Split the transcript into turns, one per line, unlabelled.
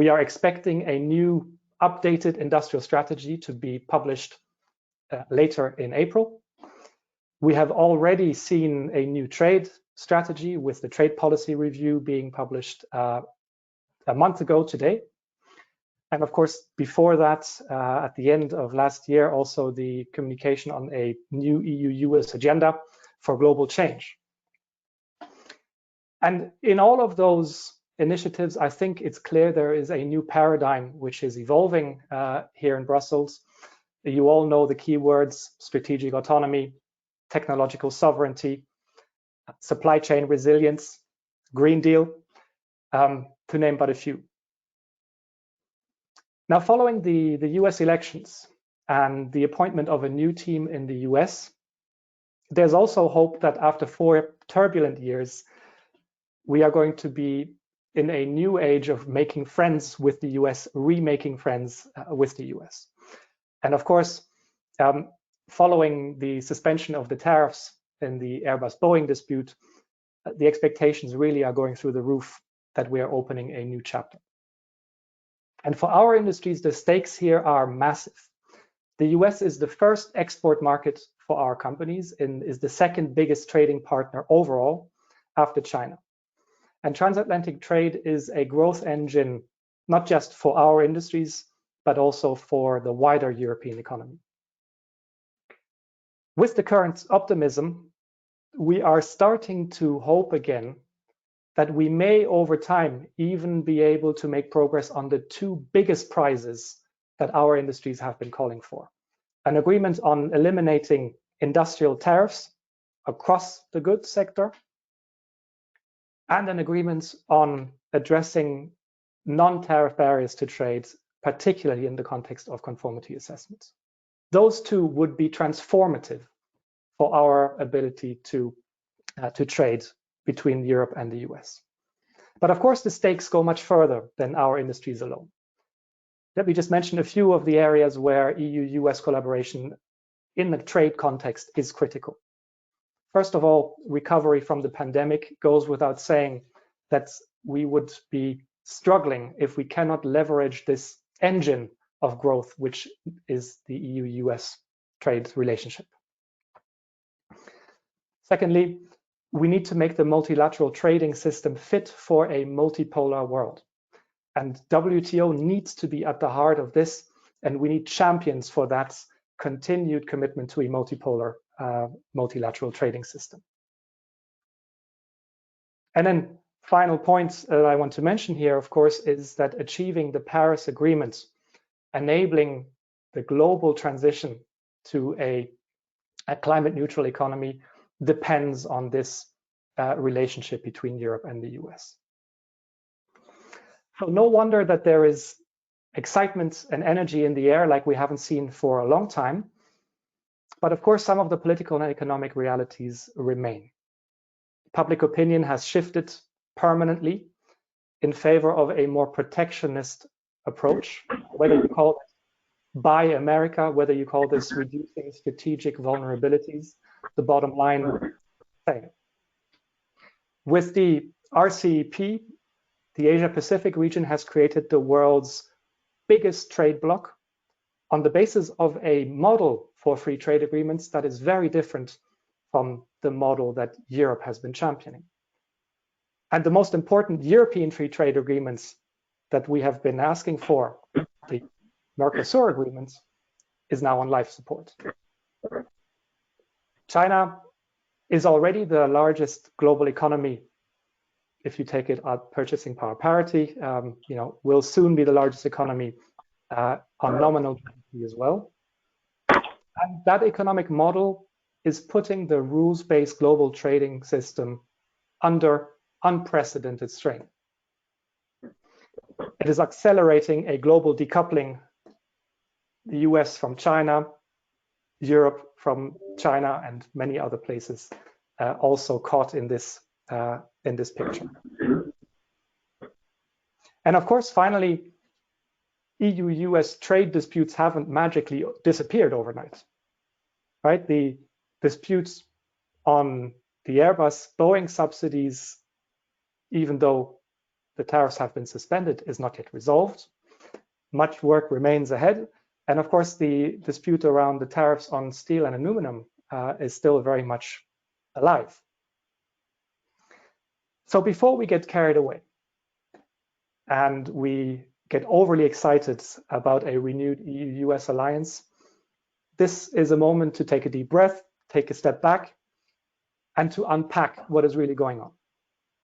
We are expecting a new updated industrial strategy to be published later in April. We have already seen a new trade strategy with the trade policy review being published a month ago today. And of course, before that, at the end of last year, also the communication on a new EU-US agenda for global change. And in all of those initiatives, I think it's clear there is a new paradigm which is evolving here in Brussels. You all know the keywords: strategic autonomy, technological sovereignty, supply chain resilience, Green Deal, to name but a few. Now, following the US elections and the appointment of a new team in the US, there's also hope that after 4 turbulent years, we are going to be in a new age of making friends with the US, remaking friends with the US. And of course, following the suspension of the tariffs in the Airbus-Boeing dispute, the expectations really are going through the roof that we are opening a new chapter. And for our industries, the stakes here are massive. The US is the first export market for our companies and is the second biggest trading partner overall after China. And transatlantic trade is a growth engine, not just for our industries, but also for the wider European economy. With the current optimism, we are starting to hope again that we may, over time, even be able to make progress on the 2 biggest prizes that our industries have been calling for. An agreement on eliminating industrial tariffs across the goods sector, and an agreement on addressing non-tariff barriers to trade, particularly in the context of conformity assessments. Those 2 would be transformative for our ability to trade between Europe and the US. But of course, the stakes go much further than our industries alone. Let me just mention a few of the areas where EU-US collaboration in the trade context is critical. First of all, recovery from the pandemic. Goes without saying that we would be struggling if we cannot leverage this engine of growth, which is the EU-US trade relationship. Secondly, we need to make the multilateral trading system fit for a multipolar world. And WTO needs to be at the heart of this, and we need champions for that continued commitment to a multipolar, multilateral trading system. And then final point that I want to mention here, of course, is that achieving the Paris Agreement, enabling the global transition to a climate neutral economy, depends on this relationship between Europe and the US. So no wonder that there is excitement and energy in the air like we haven't seen for a long time. But of course, some of the political and economic realities remain. Public opinion has shifted permanently in favor of a more protectionist approach, whether you call it Buy America, whether you call this reducing strategic vulnerabilities. The bottom line, same. With the RCEP, the Asia-Pacific region has created the world's biggest trade bloc on the basis of a model for free trade agreements that is very different from the model that Europe has been championing. And the most important European free trade agreements that we have been asking for, the Mercosur agreements, is now on life support. China is already the largest global economy. If you take it at purchasing power parity, will soon be the largest economy on nominal GDP as well. And that economic model is putting the rules-based global trading system under unprecedented strain. It is accelerating a global decoupling, the US from China, Europe from China, and many other places also caught in this picture. And of course, finally, EU-US trade disputes haven't magically disappeared overnight, right? The disputes on the Airbus-Boeing subsidies, even though the tariffs have been suspended is not yet resolved. Much work remains ahead. And of course, the dispute around the tariffs on steel and aluminum is still very much alive. So before we get carried away and we get overly excited about a renewed EU-US alliance, this is a moment to take a deep breath, take a step back, and to unpack what is really going on.